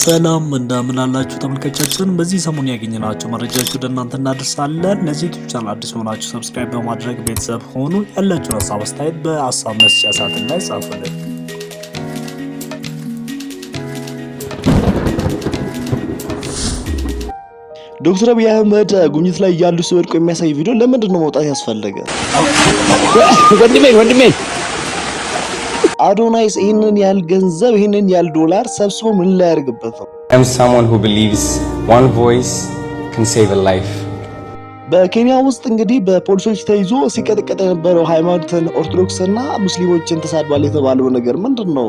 ሰላም እንደምን አላችሁ ተመልካቾቻችን። በዚህ ሰሞን ያገኘናቸው መረጃዎች ወደ እናንተ እናደርሳለን። ለዚህ ዩቲዩብ ቻናል አዲስ ሆናችሁ ሰብስክራይብ በማድረግ ቤተሰብ ሆኑ። ያላችሁን ሀሳብ አስተያየት በሀሳብ መስጫ ሳጥን ላይ ጻፉልን። ዶክተር አብይ አህመድ ጉብኝት ላይ ያሉ ሲወድቁ የሚያሳይ ቪዲዮ ለምንድን ነው መውጣት ያስፈለገ? ወንድሜ አዶናይስ ይህንን ያህል ገንዘብ ይህንን ያህል ዶላር ሰብስቦ ምን ላይ ያርግበት ነው? I'm someone who believes one voice can save a life. በኬንያ ውስጥ እንግዲህ በፖሊሶች ተይዞ ሲቀጠቀጥ የነበረው ሃይማኖትን ኦርቶዶክስና ሙስሊሞችን ተሳድቧል የተባለው ነገር ምንድን ነው?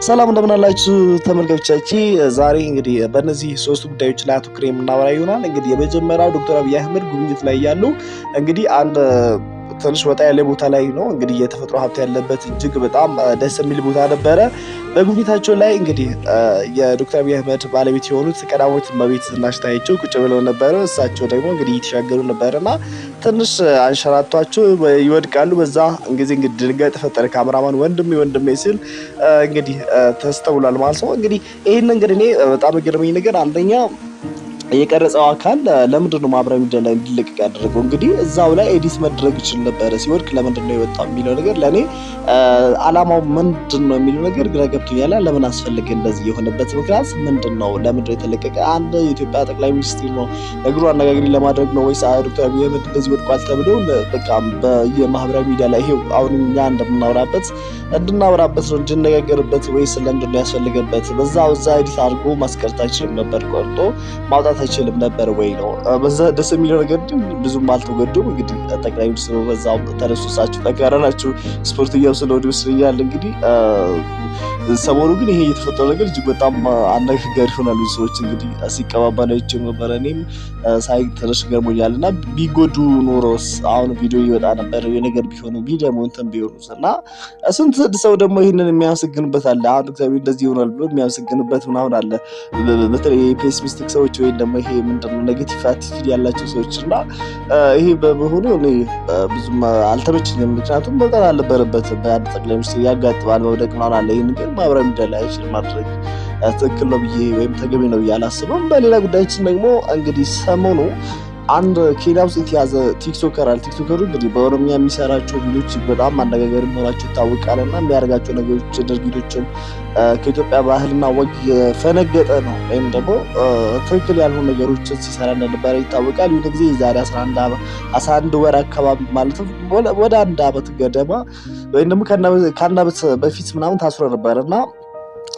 ሰላም እንደምን አላችሁ ተመልካቾቻችን። ዛሬ እንግዲህ በእነዚህ ሶስት ጉዳዮች ላይ አተኩሬ የምናወራ ይሆናል። እንግዲህ የመጀመሪያው ዶክተር አብይ አህመድ ጉብኝት ላይ ያሉ እንግዲህ አንድ ትንሽ ወጣ ያለ ቦታ ላይ ነው እንግዲህ የተፈጥሮ ሀብት ያለበት እጅግ በጣም ደስ የሚል ቦታ ነበረ። በጉብኝታቸው ላይ እንግዲህ የዶክተር አብይ አህመድ ባለቤት የሆኑት ቀዳማዊት እመቤት ዝናሽ ታያቸው ቁጭ ብለው ነበረ። እሳቸው ደግሞ እንግዲህ እየተሻገሩ ነበርና ትንሽ አንሸራቷቸው ይወድቃሉ። በዛ እንግዲህ ድንጋጤ ተፈጠረ። ካሜራማን ወንድሜ ሲል እንግዲህ ተስተውሏል ማለት ነው። እንግዲህ ይሄን እንግዲህ እኔ በጣም የገረመኝ ነገር አንደኛ የቀረጸው አካል ለምንድን ነው ማህበራዊ ሚዲያ ላይ እንዲለቀቅ ያደረገው? እንግዲህ እዛው ላይ ኤዲት መድረግ ይችል ነበር። ሲወድቅ ለምንድን ነው የወጣው የሚለው ነገር ለኔ አላማው ምንድን ነው የሚለው ነገር ግራ ገብቶኛል። ለምን አስፈልገ እንደዚህ የሆነበት ምክንያት ምንድን ነው? ለምንድን ነው የተለቀቀ? አንድ የኢትዮጵያ ጠቅላይ ሚኒስትር ነው ነገሩ አነጋግሪ ለማድረግ ነው ወይስ ዶክተር አብይ አህመድ እንደዚህ ወድቋል ተብሎ በቃ በየማህበራዊ ሚዲያ ላይ ይሄው አሁን እኛ እንድናወራበት ነው እንድነጋገርበት ወይስ ለምንድን ነው ያስፈልገበት? እዛ ኤዲት አድርጎ ማስቀረት አይችልም ነበር? ቆርጦ ማውጣት አይችልም ነበር ወይ ነው? በዛ ደስ የሚለው ነገር ግን ብዙም አልተጎዱም። እንግዲህ ጠቅላይ ሚኒስትሩ በዛው ተነሱሳችሁ ጠንካራ ናቸው ስፖርት እያብስለው ይመስለኛል። እንግዲህ ሰሞኑ ግን ይሄ የተፈጠረው ነገር እጅግ በጣም አነጋጋሪ ሆኗል። ብዙ ሰዎች እንግዲህ ሲቀባበላቸው ነበር። እኔም ሳይ ትንሽ ገርሞኛል። እና ቢጎዱ ኖሮስ አሁን ቪዲዮ ይወጣ ነበር የነገር ቢሆኑ ቪዲዮ እንትን ቢሆኑስ? እና ስንት ሰው ደግሞ ይህንን የሚያመሰግንበት አለ። አሁን እግዚአብሔር እንደዚህ ይሆናል ብሎ የሚያመሰግንበት ምናምን አለ። በተለይ ፔሲሚስቲክ ሰዎች ወይ ደግሞ ይሄ ምንድነው ኔጌቲቭ አቲቲዩድ ያላቸው ሰዎች እና ይሄ በመሆኑ እኔ ብዙም አልተመቸኝም። ምክንያቱም በጣም አልነበረበትም። በአንድ ጠቅላይ ሚኒስትር ያጋጥማል መውደቅ ምናምን አለ። ይህን ግን ማህበራዊ ሚዲያ ላይ አይችልም ማድረግ ትክክል ነው ብዬ ወይም ተገቢ ነው ብዬ አላስብም። በሌላ ጉዳያችን ደግሞ እንግዲህ ሰሞኑ አንድ ኬንያ ውስጥ የተያዘ ቲክቶከር አለ። ቲክቶከሩ እንግዲህ በኦሮሚያ የሚሰራቸው ቪዲዮዎች በጣም አነጋጋሪ መሆናቸው ይታወቃል እና የሚያደርጋቸው ነገሮች ድርጊቶችን ከኢትዮጵያ ባህልና ወግ የፈነገጠ ነው ወይም ደግሞ ትክክል ያልሆኑ ነገሮችን ሲሰራ እንደነበረ ይታወቃል። ይሁን ጊዜ የዛሬ 11 ወር አካባቢ ማለት ወደ 1 ዓመት ገደማ ወይም ደግሞ ከአንድ ዓመት በፊት ምናምን ታስሮ ነበር እና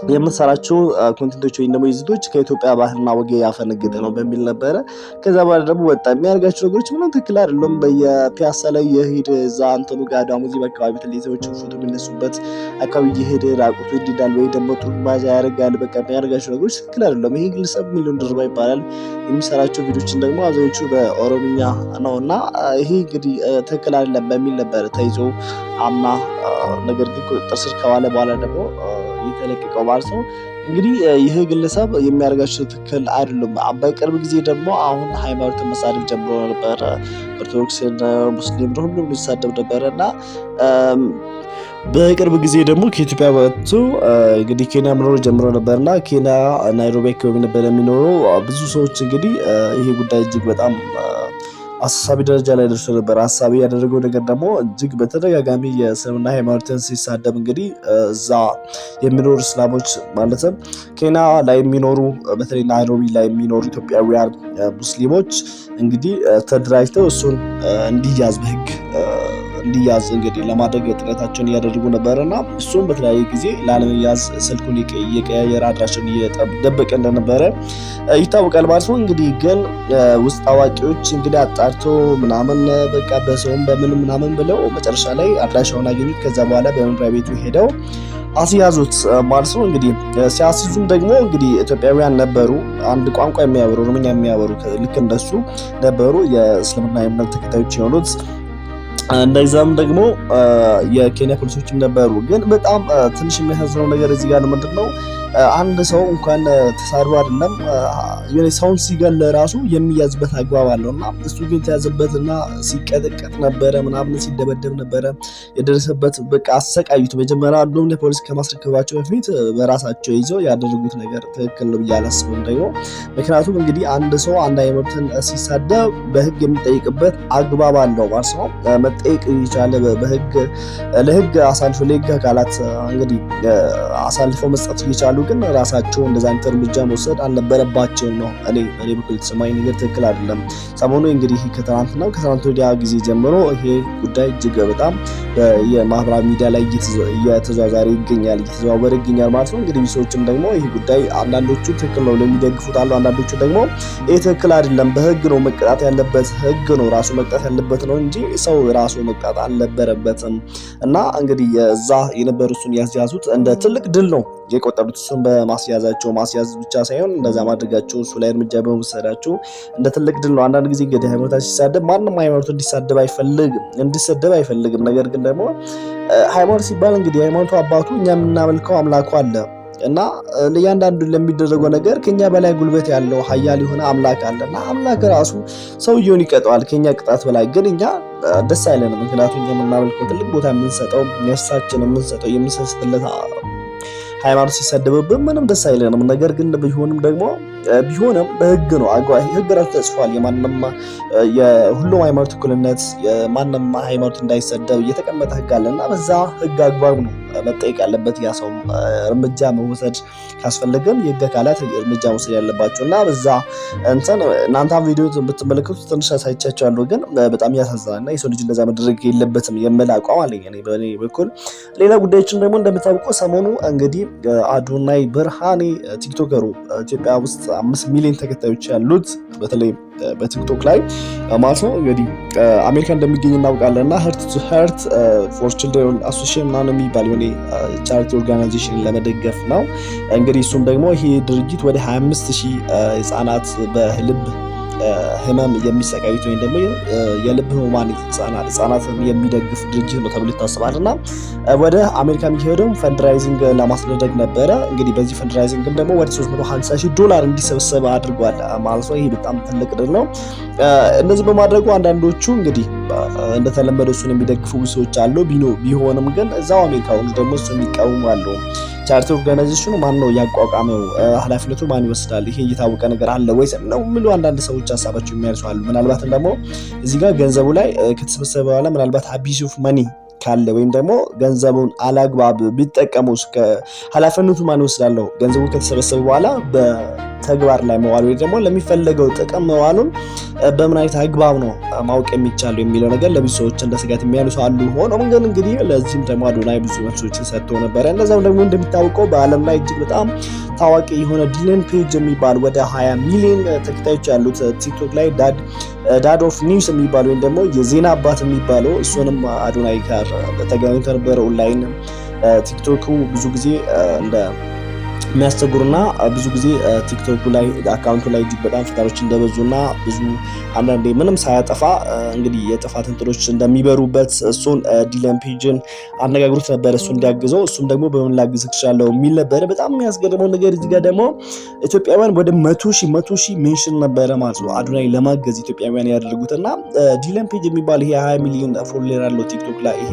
የምንሰራቸው ኮንቴንቶች ወይም ደግሞ ይዘቶች ከኢትዮጵያ ባህልና ወግ ያፈነገጠ ነው በሚል ነበረ። ከዛ በኋላ ደግሞ ወጣ። የሚያደርጋቸው ነገሮች ምንም ትክክል አይደለም። በየፒያሳ ላይ የሄደ እዛ አንተኑ ጋዳ ሙዚየም አካባቢ በተለይ ሰዎች ፎቶ የሚነሱበት አካባቢ የሄደ ራቁቱ ይዳል ወይ ደግሞ ቱርባዛ ያደርጋል። በቃ የሚያደርጋቸው ነገሮች ትክክል አይደለም። ይሄ ግለሰብ ሚሊዮን ድርባ ይባላል። የሚሰራቸው ቪዲዮችን ደግሞ አብዛኞቹ በኦሮምኛ ነውና ይሄ እንግዲህ ትክክል አይደለም በሚል ነበረ ተይዞ አምና ነገር ግን ቁጥጥር ስር ከዋለ በኋላ ደግሞ የተለቀቀው ማለት ነው። እንግዲህ ይህ ግለሰብ የሚያደርጋቸው ትክክል አይደለም። በቅርብ ጊዜ ደግሞ አሁን ሃይማኖትን መሳደብ ጀምሮ ነበረ። ኦርቶዶክስን፣ ሙስሊም ሁሉም ሊሳደብ ነበረ እና በቅርብ ጊዜ ደግሞ ከኢትዮጵያ ወጥቶ እንግዲህ ኬንያ መኖር ጀምሮ ነበርና ኬንያ ናይሮቢ አካባቢ ነበር የሚኖረው። ብዙ ሰዎች እንግዲህ ይሄ ጉዳይ እጅግ በጣም አሳሳቢ ደረጃ ላይ ደርሶ ነበር። አሳቢ ያደረገው ነገር ደግሞ እጅግ በተደጋጋሚ የእስልምና ሃይማኖትን ሲሳደብ እንግዲህ እዛ የሚኖሩ እስላሞች ማለትም ኬንያ ላይ የሚኖሩ በተለይ ናይሮቢ ላይ የሚኖሩ ኢትዮጵያውያን ሙስሊሞች እንግዲህ ተደራጅተው እሱን እንዲያዝ በህግ እንዲያዝ እንግዲህ ለማድረግ ጥረታቸውን እያደረጉ ነበርና እሱም በተለያየ ጊዜ ላለመያዝ ስልኩን እየቀያየረ አድራሻውን እየደበቀ እንደነበረ ይታወቃል ማለት ነው። እንግዲህ ግን ውስጥ አዋቂዎች እንግዲህ አጣርቶ ምናምን በቃ በሰውም በምን ምናምን ብለው መጨረሻ ላይ አድራሻውን አገኙት። ከዛ በኋላ በመኖሪያ ቤቱ ሄደው አስያዙት ማለት ነው። እንግዲህ ሲያስይዙም ደግሞ እንግዲህ ኢትዮጵያውያን ነበሩ። አንድ ቋንቋ የሚያወሩ ኦሮምኛ የሚያወሩ ልክ እንደሱ ነበሩ የእስልምና እምነት ተከታዮች የሆኑት። እንደዛም ደግሞ የኬንያ ፖሊሶችም ነበሩ። ግን በጣም ትንሽ የሚያሳዝነው ነገር እዚህ ጋር ምንድነው አንድ ሰው እንኳን ተሳድቦ አይደለም ሰውን ሲገል ራሱ የሚያዝበት አግባብ አለውና እሱ ግን የተያዘበትና ሲቀጠቀጥ ነበረ ምናምን ሲደበደብ ነበረ የደረሰበት። በቃ አሰቃዩት። መጀመሪያ እንደውም ለፖሊስ ከማስረከባቸው በፊት በራሳቸው ይዘው ያደረጉት ነገር ትክክል ነው ብዬ አላስብም ደግሞ። ምክንያቱም እንግዲህ አንድ ሰው አንድ ሃይማኖትን ሲሳደብ በህግ የሚጠይቅበት አግባብ አለው ማለት ነው። መጠየቅ ይቻላል በህግ ለህግ አሳልፎ ለህግ አካላት እንግዲህ አሳልፈው መስጠት ይቻላል። ግን ራሳቸው እንደዛ አይነት እርምጃ መውሰድ አልነበረባቸውም ነው እኔ በኩል የተሰማኝ ነገር ትክክል አይደለም። ሰሞኑ እንግዲህ ከትናንት ወዲያ ጊዜ ጀምሮ ይሄ ጉዳይ እጅግ በጣም የማህበራዊ ሚዲያ ላይ እየተዘዋወረ ይገኛል ማለት ነው። እንግዲህ ሰዎችም ደግሞ ይሄ ጉዳይ አንዳንዶቹ ትክክል ነው ለሚደግፉት አሉ፣ አንዳንዶቹ ደግሞ ይሄ ትክክል አይደለም፣ በህግ ነው መቀጣት ያለበት፣ ህግ ነው ራሱ መቀጣት ያለበት ነው እንጂ ሰው ራሱ መቀጣት አልነበረበትም። እና እንግዲህ እዛ የነበሩትን ያስያዙት እንደ ትልቅ ድል ነው የቆጠሩት። እሱን በማስያዛቸው ማስያዝ ብቻ ሳይሆን እንደዛ ማድረጋቸው እሱ ላይ እርምጃ በመውሰዳቸው እንደ ትልቅ ድል ነው። አንዳንድ ጊዜ እንግዲህ ሃይማኖታችን ሲሳደብ ማንም ሃይማኖቱ እንዲሰደብ አይፈልግም። ነገር ግን ደግሞ ሃይማኖት ሲባል እንግዲህ ሃይማኖቱ አባቱ እኛ የምናመልከው አምላኩ አለ እና ለእያንዳንዱ ለሚደረገው ነገር ከኛ በላይ ጉልበት ያለው ኃያል የሆነ አምላክ አለና አምላክ ራሱ ሰውየውን ይቀጠዋል ከኛ ቅጣት በላይ። ግን እኛ ደስ አይለንም። ምክንያቱም እኛ የምናመልከው ትልቅ ቦታ የምንሰጠው ነፍሳችን የምንሰጥለት ሃይማኖት ሲሰደብብን ምንም ደስ አይለንም። ነገር ግን ቢሆንም በህግ ነው ህግ ራሱ ተጽፏል። የሁሉም ሃይማኖት እኩልነት የማንም ሃይማኖት እንዳይሰደብ እየተቀመጠ ህግ አለና በዛ ህግ አግባብ ነው መጠየቅ ያለበት ያ ሰው። እርምጃ መውሰድ ካስፈለገም የህግ አካላት እርምጃ መውሰድ ያለባቸው እና በዛ እናንተ ቪዲዮ ብትመለከቱ ትንሽ አሳይቻችኋለሁ፣ ግን በጣም ያሳዝናል እና የሰው ልጅ እንደዛ መድረግ የለበትም የሚል አቋም አለኝ እኔ በእኔ በኩል። ሌላ ጉዳዮችን ደግሞ እንደምታውቀው ሰሞኑ እንግዲህ አዶናይ ብርሃኔ ቲክቶከሩ ኢትዮጵያ ውስጥ 5 ሚሊዮን ተከታዮች ያሉት በተለይ በቲክቶክ ላይ ማለት ነው እንግዲህ አሜሪካ እንደሚገኝ እናውቃለን እና ሄርት ፎር ችልድረን አሶሲዬሽን ምናምን የሚባል የሆነ ቻሪቲ ኦርጋናይዜሽን ለመደገፍ ነው እንግዲህ። እሱም ደግሞ ይሄ ድርጅት ወደ 25,000 ህጻናት በልብ ህመም የሚሰቃዩት ወይም ደግሞ የልብ ህሙማን ህጻናት የሚደግፍ ድርጅት ነው ተብሎ ይታሰባል እና ወደ አሜሪካ የሚሄደው ፈንድራይዚንግ ለማስደረግ ነበረ። እንግዲህ በዚህ ፈንድራይዚንግ ደግሞ ወደ $350,000 እንዲሰበሰብ አድርጓል ማለት ነው። ይሄ በጣም ትልቅ ድል ነው። እነዚህ በማድረጉ አንዳንዶቹ እንግዲህ እንደተለመደው እሱን የሚደግፉ ሰዎች አሉ። ቢሆንም ግን እዛው አሜሪካ ውስጥ ደግሞ እሱን የሚቃወሙ አሉ። ቻሪቲ ኦርጋናይዜሽኑ ማን ነው ያቋቋመው? ኃላፊነቱ ማን ይወስዳል? ይሄ እየታወቀ ነገር አለ ወይስ ነው የሚሉ አንዳንድ ሰዎች ሀሳባቸው የሚያነሱ አሉ። ምናልባት ደግሞ እዚህ ጋር ገንዘቡ ላይ ከተሰበሰበ በኋላ ምናልባት አቢዩዝ ኦፍ መኒ ካለ ወይም ደግሞ ገንዘቡን አላግባብ ቢጠቀሙ ኃላፊነቱ ማን ይወስዳል? ገንዘቡ ከተሰበሰበ በኋላ በተግባር ላይ መዋል ወይ ደግሞ ለሚፈለገው ጥቅም መዋሉን በምን አይነት አግባብ ነው ማወቅ የሚቻለው የሚለው ነገር ለብዙ ሰዎች እንደ ስጋት የሚያነሱ አሉ። ሆኖም ግን እንግዲህ ለዚህም ደግሞ አዶናይ ብዙ መልሶችን ሰጥቶ ነበረ። እንደዛም ደግሞ እንደሚታወቀው በዓለም ላይ እጅግ በጣም ታዋቂ የሆነ ዲለን ፔጅ የሚባል ወደ 20 ሚሊዮን ተከታዮች ያሉት ቲክቶክ ላይ ዳድ ኦፍ ኒውስ የሚባለው ወይም ደግሞ የዜና አባት የሚባለው እሱንም አዶናይ ጋር ተገናኝቶ ነበረ ኦንላይን። ቲክቶክ ብዙ ጊዜ እንደ የሚያስቸግሩና ብዙ ጊዜ ቲክቶክ ላይ አካውንቱ ላይ እጅግ በጣም ፍታሮች እንደበዙና ብዙ አንዳንዴ ምንም ሳያጠፋ እንግዲህ የጥፋት እንትኖች እንደሚበሩበት እሱን ዲለን ፔጅን አነጋግሮት ነበር እሱ እንዲያግዘው። እሱም ደግሞ በምን ላግዝ እችላለሁ የሚል ነበረ። በጣም የሚያስገርመው ነገር እዚህ ጋር ደግሞ ኢትዮጵያውያን ወደ 100,000 ሜንሽን ነበረ ማለት ነው አዶናይ ለማገዝ ኢትዮጵያውያን ያደርጉትና ዲለን ፔጅ የሚባል ይሄ 20 ሚሊዮን ፎሎወር ያለው ቲክቶክ ላይ ይሄ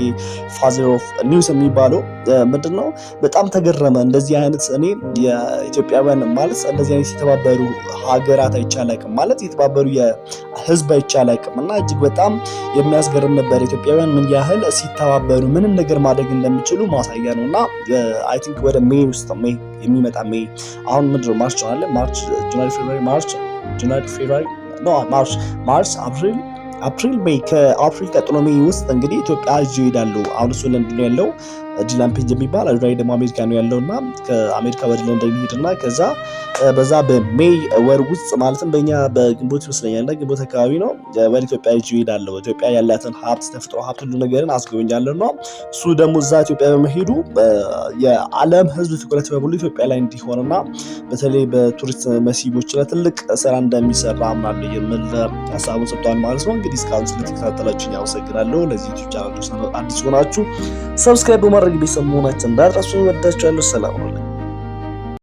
ፋዘር ኦፍ ኒውስ የሚባለው ምንድነው በጣም ተገረመ። እንደዚህ አይነት እኔ የኢትዮጵያውያን ማለት እንደዚህ አይነት የተባበሩ ሀገራት አይቻላቅም ማለት የተባበሩ የህዝብ አይቻላቅም እና እጅግ በጣም የሚያስገርም ነበር። ኢትዮጵያውያን ምን ያህል ሲተባበሩ ምንም ነገር ማድረግ እንደሚችሉ ማሳያ ነው እና አይ ቲንክ ወደ ሜይ ውስጥ የሚመጣ ሜይ አሁን ምንድነው ማርች አለ ማርች ጃንዋሪ ፌብሩዋሪ ማርች አፕሪል ሜይ ከአፕሪል ቀጥሎ ሜይ ውስጥ እንግዲህ ኢትዮጵያ ይሄዳሉ። አሁን እሱ ለንደን ያለው ዲለን ፔጅ የሚባል አዶናይ ደግሞ አሜሪካ ነው ያለውና ከአሜሪካ ወደ ለንደን ይሄድና ከዛ በዛ በሜይ ወር ውስጥ ማለትም በእኛ በግንቦት ይመስለኛል ግንቦት አካባቢ ነው ወደ ኢትዮጵያ ይሄዳሉ። ኢትዮጵያ ያላትን ሀብት ተፈጥሮ ሀብት ሁሉ ነገርን አስጎበኛለሁ ነው እሱ ደግሞ እዛ ኢትዮጵያ በመሄዱ የዓለም ህዝብ ትኩረት በሙሉ ኢትዮጵያ ላይ እንዲሆንና በተለይ በቱሪስት መስህቦች ላይ ትልቅ ስራ እንደሚሰራ አምናለሁ የሚል ሀሳቡን ሰጥቷል ማለት ነው። እንግዲህ እስካሁን ስለተከታተላችሁ አመሰግናለሁ። ለዚህ ዩቲዩብ ቻናል አዲስ ሆናችሁ ሰብስክራይብ በማድረግ ቤተሰብ መሆናችሁን እንዳትረሱ። ወዳችኋለሁ። ሰላም ነው።